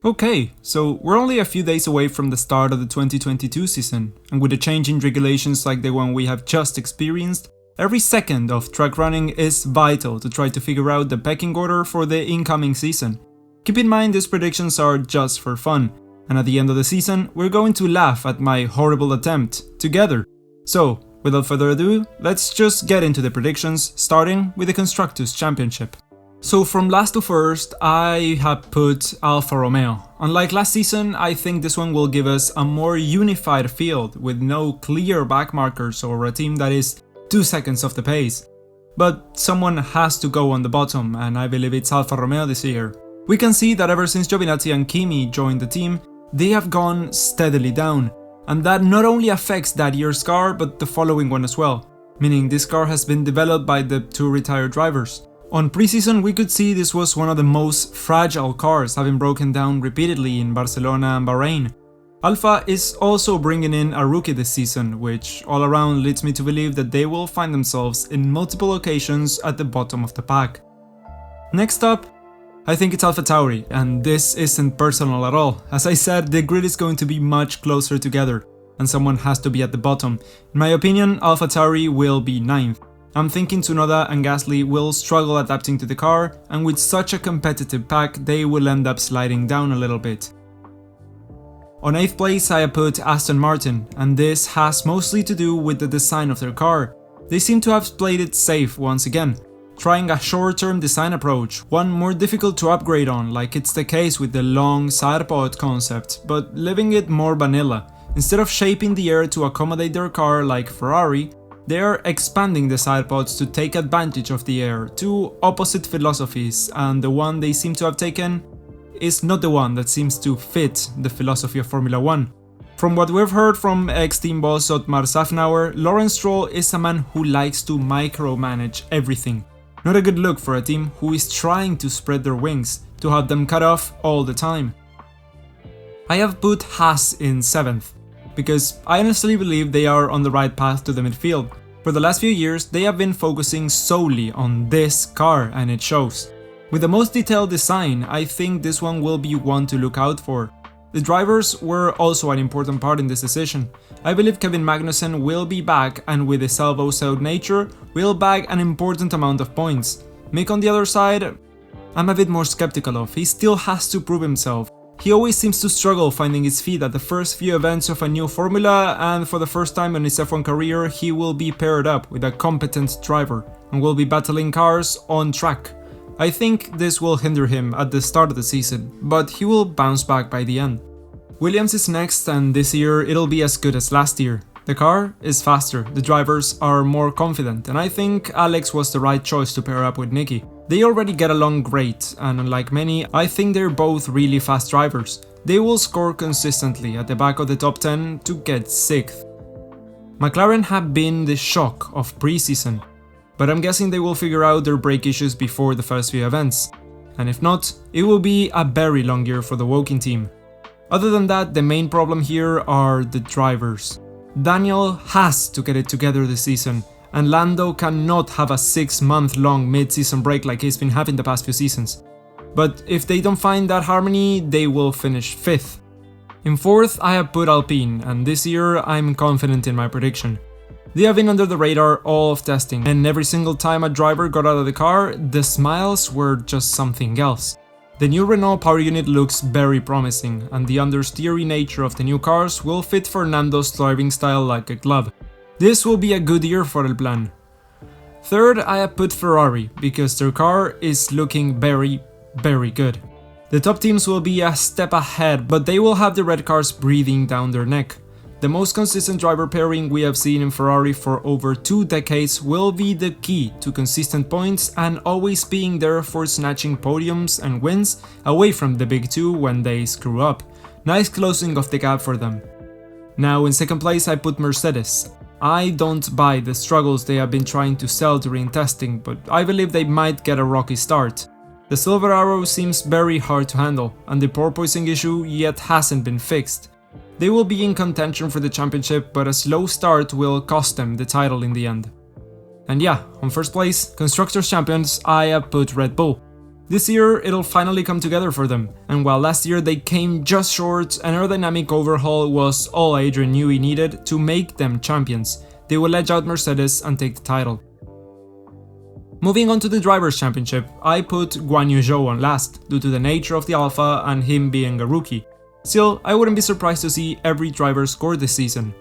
Okay, so we're only a few days away from the start of the 2022 season, and with the change in regulations like the one we have just experienced, every second of track running is vital to try to figure out the pecking order for the incoming season. Keep in mind these predictions are just for fun, and at the end of the season we're going to laugh at my horrible attempt, together. So, without further ado, let's just get into the predictions, starting with the Constructors Championship. So from last to first, I have put Alfa Romeo. Unlike last season, I think this one will give us a more unified field with no clear backmarkers or a team that is 2 seconds off the pace. But someone has to go on the bottom, and I believe it's Alfa Romeo this year. We can see that ever since Giovinazzi and Kimi joined the team, they have gone steadily down, and that not only affects that year's car but the following one as well, meaning this car has been developed by the 2 retired drivers. On preseason, we could see this was one of the most fragile cars, having broken down repeatedly in Barcelona and Bahrain. Alfa is also bringing in a rookie this season, which all around leads me to believe that they will find themselves in multiple occasions at the bottom of the pack. Next up, I think it's AlphaTauri, and this isn't personal at all. As I said, the grid is going to be much closer together, and someone has to be at the bottom. In my opinion, AlphaTauri will be 9th. I'm thinking Tsunoda and Gasly will struggle adapting to the car, and with such a competitive pack, they will end up sliding down a little bit. On 8th place, I have put Aston Martin, and this has mostly to do with the design of their car. They seem to have played it safe once again, trying a short-term design approach, one more difficult to upgrade on, like it's the case with the long side pod concept, but leaving it more vanilla. Instead of shaping the air to accommodate their car like Ferrari, they are expanding the side pods to take advantage of the air, 2 opposite philosophies, and the one they seem to have taken is not the one that seems to fit the philosophy of Formula 1. From what we've heard from ex-team boss Otmar Szafnauer, Lawrence Stroll is a man who likes to micromanage everything. Not a good look for a team who is trying to spread their wings, to have them cut off all the time. I have put Haas in 7th, because I honestly believe they are on the right path to the midfield. For the last few years, they have been focusing solely on this car, and it shows. With the most detailed design, I think this one will be one to look out for. The drivers were also an important part in this decision. I believe Kevin Magnussen will be back, and with his elbows out nature, will bag an important amount of points. Mick on the other side, I'm a bit more skeptical of. He still has to prove himself. He always seems to struggle finding his feet at the first few events of a new formula, and for the first time in his F1 career he will be paired up with a competent driver and will be battling cars on track. I think this will hinder him at the start of the season, but he will bounce back by the end. Williams is next, and this year it'll be as good as last year. The car is faster, the drivers are more confident, and I think Alex was the right choice to pair up with Nicky. They already get along great, and unlike many, I think they're both really fast drivers. They will score consistently at the back of the top 10 to get 6th. McLaren have been the shock of preseason, but I'm guessing they will figure out their brake issues before the first few events. And if not, it will be a very long year for the Woking team. Other than that, the main problem here are the drivers. Daniel has to get it together this season, and Lando cannot have a 6-month-long mid-season break like he's been having the past few seasons. But if they don't find that harmony, they will finish 5th. In 4th, I have put Alpine, and this year I'm confident in my prediction. They have been under the radar all of testing, and every single time a driver got out of the car, the smiles were just something else. The new Renault power unit looks very promising, and the understeery nature of the new cars will fit Fernando's driving style like a glove. This will be a good year for El Plan. 3rd, I have put Ferrari, because their car is looking very good. The top teams will be a step ahead, but they will have the red cars breathing down their neck. The most consistent driver pairing we have seen in Ferrari for over 2 decades will be the key to consistent points and always being there for snatching podiums and wins away from the big 2 when they screw up. Nice closing of the gap for them. Now in 2nd place I put Mercedes. I don't buy the struggles they have been trying to sell during testing, but I believe they might get a rocky start. The Silver Arrow seems very hard to handle, and the porpoising issue yet hasn't been fixed. They will be in contention for the championship, but a slow start will cost them the title in the end. And yeah, on 1st place, Constructors Champions, I have put Red Bull. This year, it'll finally come together for them, and while last year they came just short, an aerodynamic overhaul was all Adrian Newey needed to make them champions. They will edge out Mercedes and take the title. Moving on to the Drivers' Championship, I put Guan Yu Zhou on last, due to the nature of the Alpha and him being a rookie. Still, I wouldn't be surprised to see every driver score this season.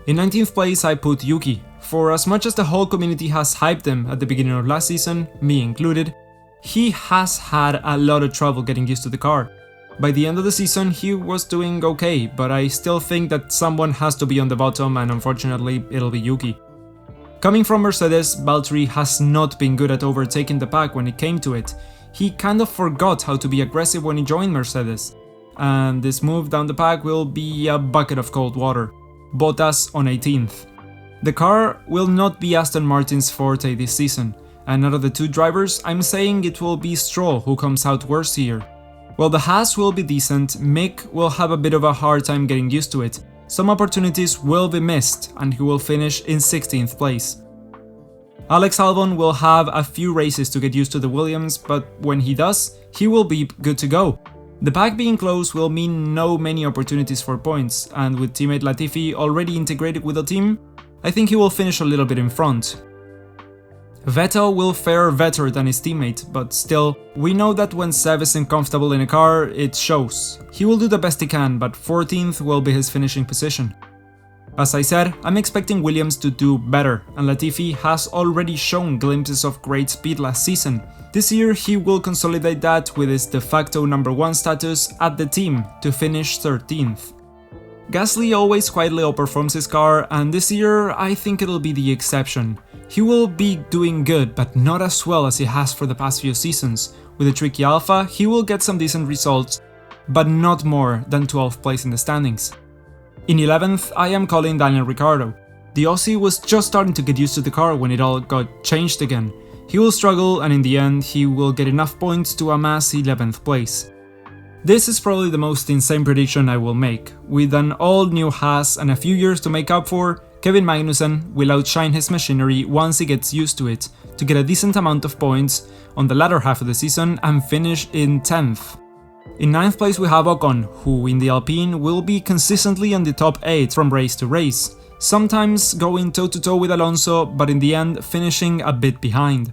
In 19th place I put Yuki. For as much as the whole community has hyped him at the beginning of last season, me included, he has had a lot of trouble getting used to the car. By the end of the season he was doing okay, but I still think that someone has to be on the bottom, and unfortunately it'll be Yuki. Coming from Mercedes, Valtteri has not been good at overtaking the pack when it came to it. He kind of forgot how to be aggressive when he joined Mercedes. And this move down the pack will be a bucket of cold water. Bottas on 18th. The car will not be Aston Martin's forte this season, and out of the two drivers, I'm saying it will be Stroll who comes out worse here. While the Haas will be decent, Mick will have a bit of a hard time getting used to it. Some opportunities will be missed, and he will finish in 16th place. Alex Albon will have a few races to get used to the Williams, but when he does, he will be good to go. The pack being close will mean no many opportunities for points, and with teammate Latifi already integrated with the team, I think he will finish a little bit in front. Vettel will fare better than his teammate, but still, we know that when Seb isn't comfortable in a car, it shows. He will do the best he can, but 14th will be his finishing position. As I said, I'm expecting Williams to do better, and Latifi has already shown glimpses of great speed last season. This year he will consolidate that with his de facto number 1 status at the team to finish 13th. Gasly always quietly outperforms his car, and this year I think it'll be the exception. He will be doing good, but not as well as he has for the past few seasons. With a tricky Alpha, he will get some decent results, but not more than 12th place in the standings. In 11th, I am calling Daniel Ricciardo. The Aussie was just starting to get used to the car when it all got changed again. He will struggle, and in the end he will get enough points to amass 11th place. This is probably the most insane prediction I will make. With an all new Haas and a few years to make up for, Kevin Magnussen will outshine his machinery once he gets used to it, to get a decent amount of points on the latter half of the season and finish in 10th. In 9th place we have Ocon, who in the Alpine will be consistently on the top 8 from race to race, sometimes going toe to toe with Alonso, but in the end finishing a bit behind.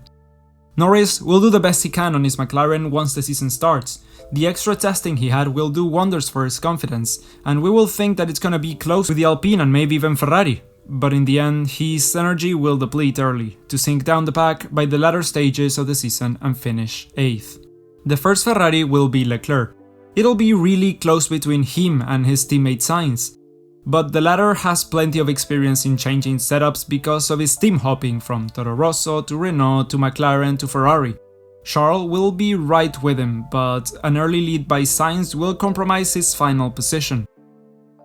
Norris will do the best he can on his McLaren once the season starts. The extra testing he had will do wonders for his confidence, and we will think that it's gonna be close with the Alpine and maybe even Ferrari. But in the end, his energy will deplete early, to sink down the pack by the latter stages of the season and finish 8th. The first Ferrari will be Leclerc. It'll be really close between him and his teammate Sainz, but the latter has plenty of experience in changing setups because of his team hopping from Toro Rosso to Renault to McLaren to Ferrari. Charles will be right with him, but an early lead by Sainz will compromise his final position.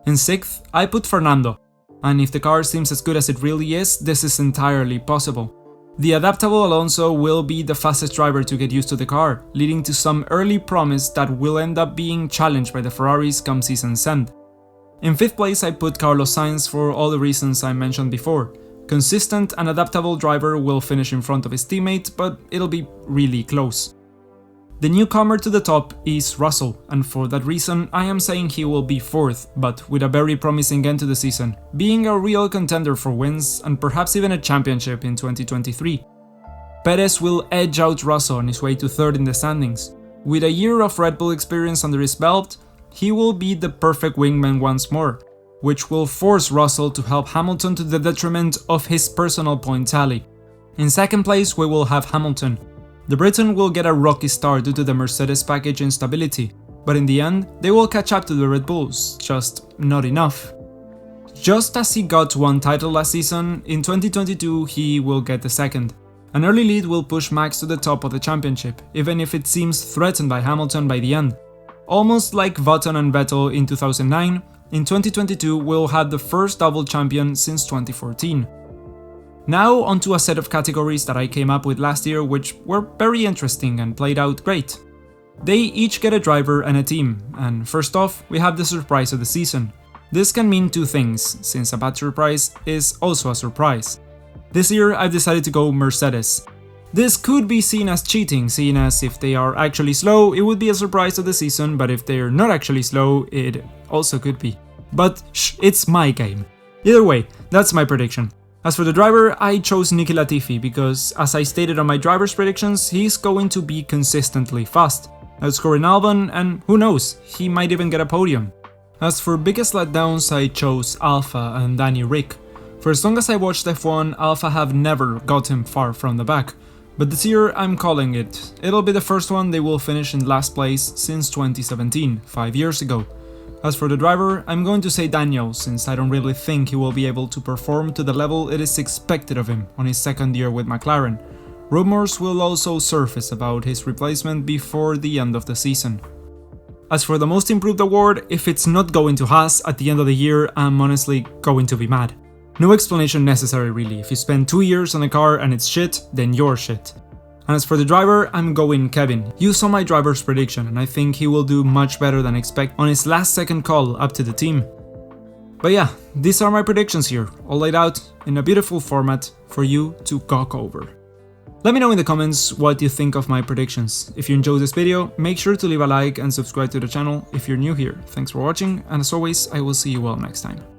In 6th, I put Fernando, and if the car seems as good as it really is, this is entirely possible. The adaptable Alonso will be the fastest driver to get used to the car, leading to some early promise that will end up being challenged by the Ferraris come season's end. In 5th place I put Carlos Sainz for all the reasons I mentioned before. Consistent and adaptable driver will finish in front of his teammate, but it'll be really close. The newcomer to the top is Russell, and for that reason I am saying he will be 4th, but with a very promising end to the season, being a real contender for wins and perhaps even a championship in 2023. Perez will edge out Russell on his way to 3rd in the standings. With a year of Red Bull experience under his belt, he will be the perfect wingman once more, which will force Russell to help Hamilton to the detriment of his personal point tally. In 2nd place we will have Hamilton. The Briton will get a rocky start due to the Mercedes package instability, but in the end they will catch up to the Red Bulls, just not enough. Just as he got 1 title last season, in 2022 he will get the 2nd. An early lead will push Max to the top of the championship, even if it seems threatened by Hamilton by the end. Almost like Button and Vettel in 2009, in 2022 we'll have the first double champion since 2014. Now onto a set of categories that I came up with last year which were very interesting and played out great. They each get a driver and a team, and first off we have the surprise of the season. This can mean 2 things, since a bad surprise is also a surprise. This year I've decided to go Mercedes. This could be seen as cheating, seeing as if they are actually slow, it would be a surprise of the season, but if they are not actually slow, it also could be. But shh, it's my game. Either way, that's my prediction. As for the driver, I chose Nicky Latifi because, as I stated on my driver's predictions, he's going to be consistently fast, outscoring Albon, and who knows, he might even get a podium. As for biggest letdowns, I chose Alpha and Danny Rick. For as long as I watched F1, Alpha have never got him far from the back. But this year, I'm calling it. It'll be the first one they will finish in last place since 2017, 5 years ago. As for the driver, I'm going to say Daniel, since I don't really think he will be able to perform to the level it is expected of him on his second year with McLaren. Rumors will also surface about his replacement before the end of the season. As for the most improved award, if it's not going to Haas at the end of the year, I'm honestly going to be mad. No explanation necessary really. If you spend 2 years on a car and it's shit, then you're shit. And as for the driver, I'm going Kevin. You saw my driver's prediction and I think he will do much better than expected on his last second call up to the team. But yeah, these are my predictions here, all laid out in a beautiful format for you to gawk over. Let me know in the comments what you think of my predictions. If you enjoyed this video, make sure to leave a like and subscribe to the channel if you're new here. Thanks for watching, and as always, I will see you all next time.